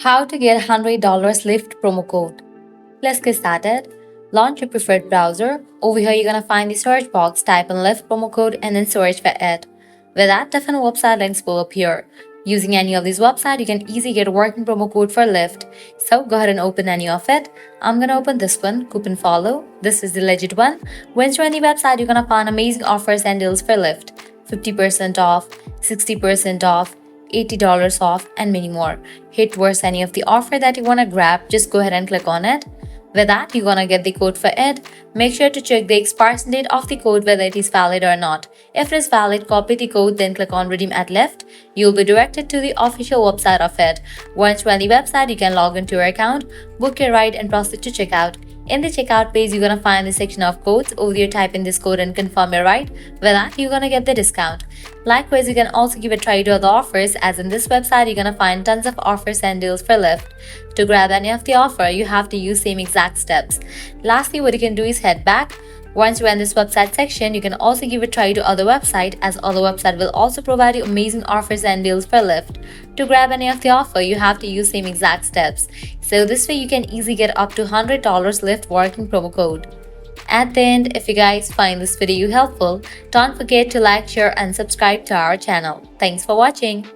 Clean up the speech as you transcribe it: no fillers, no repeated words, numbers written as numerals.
How to get $100 Lyft promo code. Let's get started. Launch your preferred browser. Over here, you're gonna find the search box, type in Lyft promo code, and then search for it. With that, different website links will appear. Using any of these websites, you can easily get a working promo code for Lyft. So go ahead and open any of it. I'm gonna open this one, coupon follow. This is the legit one. Once you're on the website, you're gonna find amazing offers and deals for Lyft. 50% off, 60% off, $80 off, and many more. Hit towards any of the offer that you want to grab, just go ahead and click on it. With that, you're gonna get the code for it. Make sure to check the expiration date of the code whether it is valid or not. If it is valid, copy the code, then click on redeem at Lyft. You'll be directed to the official website of it. Once you're on the website, you can log into your account, book your ride, and proceed to checkout. In the checkout page, you're gonna find the section of codes. Over there, type in this code and confirm your ride. With that, you're gonna get the discount. Likewise, you can also give a try to other offers, as in this website, you're gonna find tons of offers and deals for Lyft. To grab any of the offer, you have to use same exact steps. Lastly, what you can do is head back. Once you're in this website section, you can also give a try to other website, as other website will also provide you amazing offers and deals for Lyft. To grab any of the offer, you have to use same exact steps. So this way you can easily get up to $100 Lyft working promo code. At the end, if you guys find this video helpful, don't forget to like, share and subscribe to our channel. Thanks for watching.